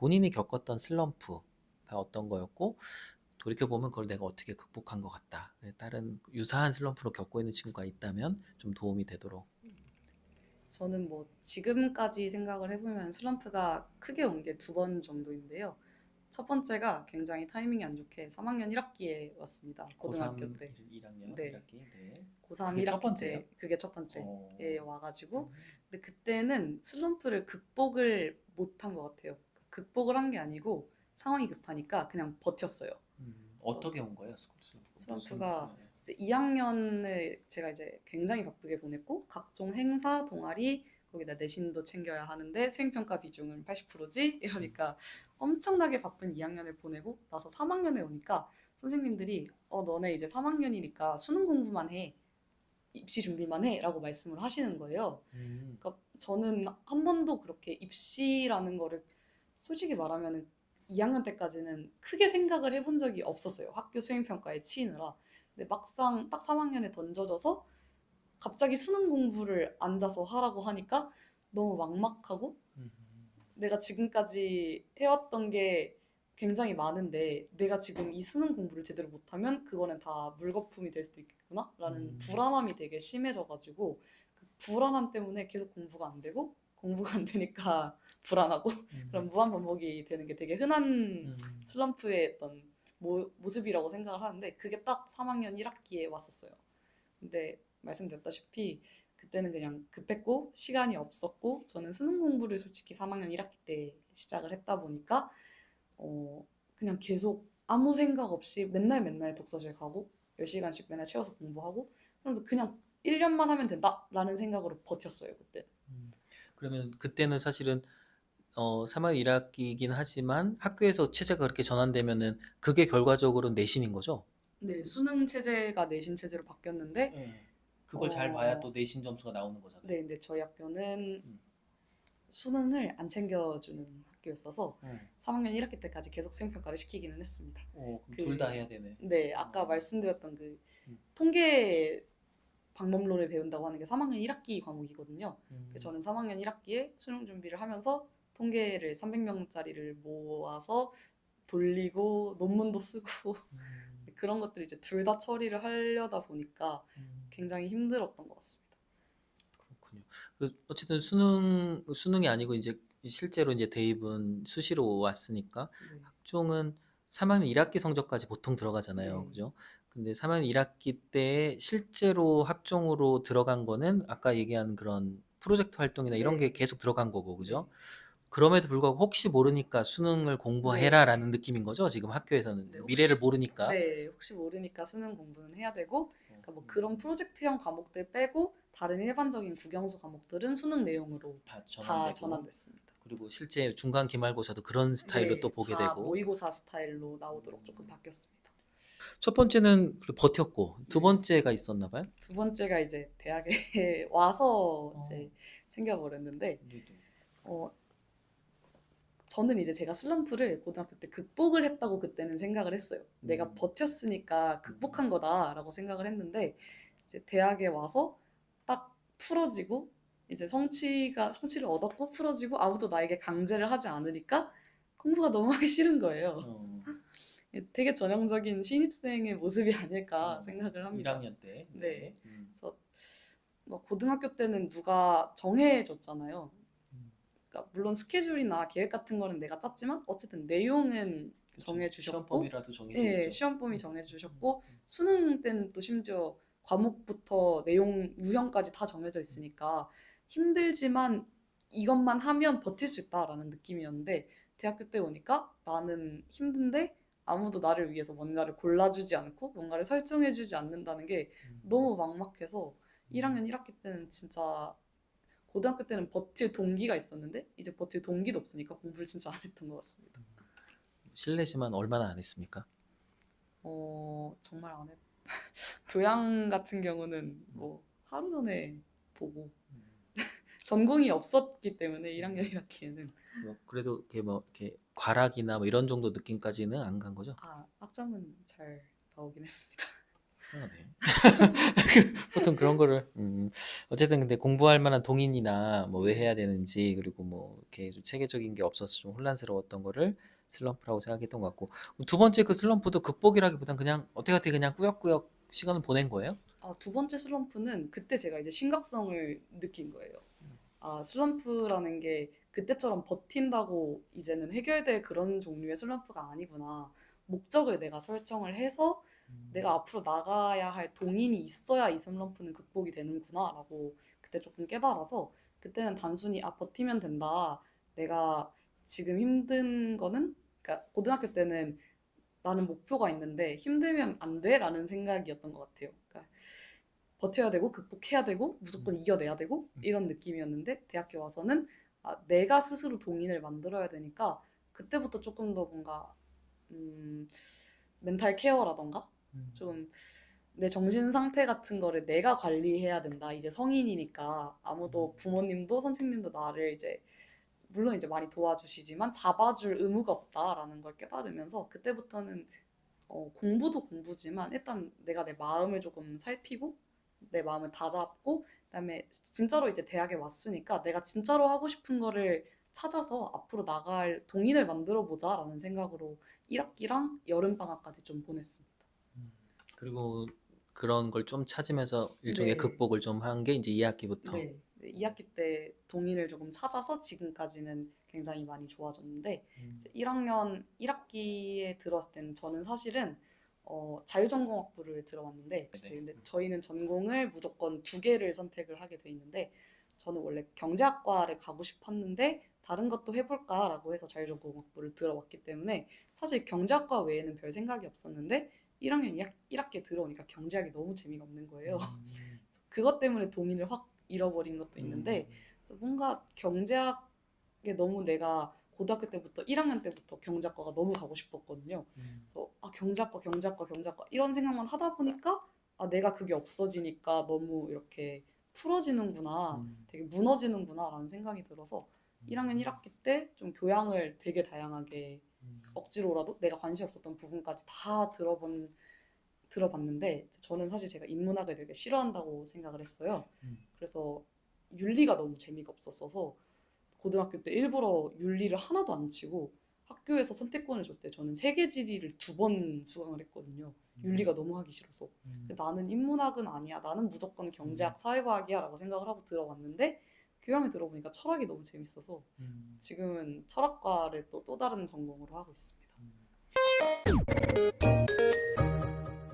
본인이 겪었던 슬럼프가 어떤 거였고 돌이켜보면 그걸 내가 어떻게 극복한 것 같다. 다른 유사한 슬럼프로 겪고 있는 친구가 있다면 좀 도움이 되도록. 저는 뭐 지금까지 생각을 해보면 슬럼프가 크게 온 게 두 번 정도인데요. 첫 번째가 굉장히 타이밍이 안 좋게 3학년 1학기에 왔습니다. 고등학교 고3 때. 1학년 네. 1학기. 네. 고3 그게 첫 1학기 번째예요? 때 그게 첫 번째에 어, 와가지고 음, 근데 그때는 슬럼프를 극복을 못한 것 같아요. 극복을 한 게 아니고 상황이 급하니까 그냥 버텼어요. 그래서 어떻게 온 거예요? 슬럼프가 무슨, 슬럼프가 이제 2학년을 제가 이제 굉장히 바쁘게 보냈고 각종 행사, 동아리 거기다 내신도 챙겨야 하는데 수행평가 비중은 80%지 이러니까 엄청나게 바쁜 2학년을 보내고 나서 3학년에 오니까 선생님들이 너네 이제 3학년이니까 수능 공부만 해 입시 준비만 해라고 말씀을 하시는 거예요. 음, 그러니까 저는 한 번도 그렇게 입시라는 거를 솔직히 말하면 2학년 때까지는 크게 생각을 해본 적이 없었어요. 학교 수행평가에 치이느라. 근데 막상 딱 3학년에 던져져서 갑자기 수능 공부를 앉아서 하라고 하니까 너무 막막하고 음, 내가 지금까지 해왔던 게 굉장히 많은데 내가 지금 이 수능 공부를 제대로 못하면 그거는 다 물거품이 될 수도 있겠구나 라는 음, 불안함이 되게 심해져가지고 그 불안함 때문에 계속 공부가 안 되고 공부가 안 되니까 불안하고 그런 음, 무한 반복이 되는 게 되게 흔한 음, 슬럼프의 어떤 모습이라고 생각을 하는데 그게 딱 3학년 1학기에 왔었어요. 근데 말씀드렸다시피 그때는 그냥 급했고 시간이 없었고 저는 수능 공부를 솔직히 3학년 1학기 때 시작을 했다 보니까 어 그냥 계속 아무 생각 없이 맨날 맨날 독서실 가고 10시간씩 맨날 채워서 공부하고 그러면서 그냥 1년만 하면 된다라는 생각으로 버텼어요 그때. 그러면 그때는 사실은 3학 1학기이긴 하지만 학교에서 체제가 그렇게 전환되면은 그게 결과적으로 내신인 거죠? 네, 수능 체제가 내신 체제로 바뀌었는데 예. 그걸 잘 봐야 또 어 내신 점수가 나오는 거잖아요. 네, 근데 저희 학교는 음, 수능을 안 챙겨주는 학교였어서 어, 3학년 1학기 때까지 계속 수행평가를 시키기는 했습니다. 그럼 둘 다 해야 그, 되네. 네, 아까 어, 말씀드렸던 그 음, 통계 방법론을 배운다고 하는 게 3학년 1학기 과목이거든요. 그래서 음, 저는 3학년 1학기에 수능 준비를 하면서 통계를 300명짜리를 모아서 돌리고 논문도 쓰고 음, 그런 것들을 이제 둘 다 처리를 하려다 보니까 음. 굉장히 힘들었던 것 같습니다. 그렇군요. 어쨌든 수능이 아니고 이제 실제로 이제 대입은 수시로 왔으니까 네, 학종은 3학년 1학기 성적까지 보통 들어가잖아요. 네, 그죠? 근데 3학년 1학기 때 실제로 학종으로 들어간 거는 아까 얘기한 그런 프로젝트 활동이나 이런 게 네, 계속 들어간 거고, 네, 그죠? 그럼에도 불구하고 혹시 모르니까 수능을 네. 공부해라라는 느낌인 거죠? 지금 학교에서는 네, 미래를 혹시 모르니까. 네, 혹시 모르니까 수능 공부는 해야 되고, 어, 그러니까 뭐 그런 음, 프로젝트형 과목들 빼고 다른 일반적인 국영수 과목들은 수능 내용으로 다 다 전환되고 전환됐습니다. 그리고 실제 중간 기말고사도 그런 스타일로 또 네, 보게 다 되고 모의고사 스타일로 나오도록 조금 음, 바뀌었습니다. 첫 번째는 버텼고 두 네, 번째가 있었나 봐요. 두 번째가 이제 대학에 와서 어, 이제 생겨버렸는데, 네네. 어, 저는 이제 제가 슬럼프를 고등학교 때 극복을 했다고 그때는 생각을 했어요. 내가 음, 버텼으니까 음, 극복한 거다라고 생각을 했는데 이제 대학에 와서 딱 풀어지고 이제 성취를 얻었고 풀어지고 아무도 나에게 강제를 하지 않으니까 공부가 너무 하기 싫은 거예요. 어, 되게 전형적인 신입생의 모습이 아닐까 어, 생각을 합니다. 1학년 때, 네. 네. 그래서 뭐 고등학교 때는 누가 정해줬잖아요. 음, 그러니까 물론 스케줄이나 계획 같은 거는 내가 짰지만 어쨌든 내용은 그쵸. 시험 정해주셨고, 범위라도 정해져 예, 있죠. 시험범위 음, 정해주셨고, 수능 때는 또 심지어 과목부터 내용, 유형까지 다 정해져 있으니까 힘들지만 이것만 하면 버틸 수 있다라는 느낌이었는데, 대학교 때 오니까 나는 힘든데 아무도 나를 위해서 뭔가를 골라주지 않고 뭔가를 설정해주지 않는다는 게 음, 너무 막막해서 음, 1학년 1학기 때는 진짜 고등학교 때는 버틸 동기가 있었는데 이제 버틸 동기도 없으니까 공부를 진짜 안 했던 것 같습니다. 실례지만 얼마나 안 했습니까? 정말 안 했. 교양 같은 경우는 음, 뭐 하루 전에 보고 음, 전공이 없었기 때문에 음. 1학년 1학기에는 뭐 그래도 이렇게 뭐 이렇게 과락이나 뭐 이런 정도 느낌까지는 안 간 거죠? 학점은 잘 나오긴 했습니다. 속상하네. 보통 그런 거를 어쨌든 근데 공부할 만한 동인이나 뭐 왜 해야 되는지 그리고 뭐 이렇게 좀 체계적인 게 없어서 좀 혼란스러웠던 거를 슬럼프라고 생각했던 것 같고 두 번째 그 슬럼프도 극복이라기보단 그냥 어떻게 그냥 꾸역꾸역 시간을 보낸 거예요? 두 번째 슬럼프는 그때 제가 이제 심각성을 느낀 거예요. 슬럼프라는 게 그때처럼 버틴다고 이제는 해결될 그런 종류의 슬럼프가 아니구나. 목적을 내가 설정을 해서 내가 앞으로 나가야 할 동인이 있어야 이 슬럼프는 극복이 되는구나라고 그때 조금 깨달아서 그때는 단순히 버티면 된다. 내가 지금 힘든 거는 그러니까 고등학교 때는 나는 목표가 있는데 힘들면 안 돼라는 생각이었던 것 같아요. 그러니까 버텨야 되고 극복해야 되고 무조건 이겨내야 되고 이런 느낌이었는데 대학교 와서는 내가 스스로 동인을 만들어야 되니까 그때부터 조금 더 뭔가 멘탈 케어라던가 좀 내 정신 상태 같은 거를 내가 관리해야 된다. 이제 성인이니까 아무도 부모님도 선생님도 나를 이제 물론 이제 많이 도와주시지만 잡아줄 의무가 없다라는 걸 깨달으면서 그때부터는 공부도 공부지만 일단 내가 내 마음을 조금 살피고 내 마음을 다잡고 그다음에 진짜로 이제 대학에 왔으니까 내가 진짜로 하고 싶은 거를 찾아서 앞으로 나갈 동인을 만들어 보자라는 생각으로 1학기랑 여름방학까지 좀 보냈습니다. 그리고 그런 걸 좀 찾으면서 일종의 네. 극복을 좀 한 게 이제 2학기부터. 네. 2학기 때 동인을 조금 찾아서 지금까지는 굉장히 많이 좋아졌는데 이제 1학년 1학기에 들어왔을 때는 저는 사실은 자유전공학부를 들어왔는데 네네. 근데 저희는 전공을 무조건 2개를 선택을 하게 돼 있는데 저는 원래 경제학과를 가고 싶었는데 다른 것도 해볼까라고 해서 자유전공학부를 들어왔기 때문에 사실 경제학과 외에는 별 생각이 없었는데 1학년 1학기에 들어오니까 경제학이 너무 재미가 없는 거예요. 그것 때문에 동인을 확 잃어버린 것도 있는데 그래서 뭔가 경제학에 너무 내가 고등학교 때부터 1학년 때부터 경제학과가 너무 가고 싶었거든요. 그래서 경제학과 이런 생각만 하다 보니까 내가 그게 없어지니까 너무 이렇게 풀어지는구나, 되게 무너지는구나라는 생각이 들어서 1학년 1학기 때 좀 교양을 되게 다양하게 억지로라도 내가 관심 없었던 부분까지 다 들어봤는데 저는 사실 제가 인문학을 되게 싫어한다고 생각을 했어요. 그래서 윤리가 너무 재미가 없었어서 고등학교 때 일부러 윤리를 하나도 안 치고 학교에서 선택권을 줄 때 저는 세계지리를 2번 수강을 했거든요. 윤리가 너무 하기 싫어서. 근데 나는 인문학은 아니야. 나는 무조건 경제학, 사회과학이야 라고 생각을 하고 들어갔는데 교양에 들어보니까 철학이 너무 재밌어서 지금은 철학과를 또 다른 전공으로 하고 있습니다.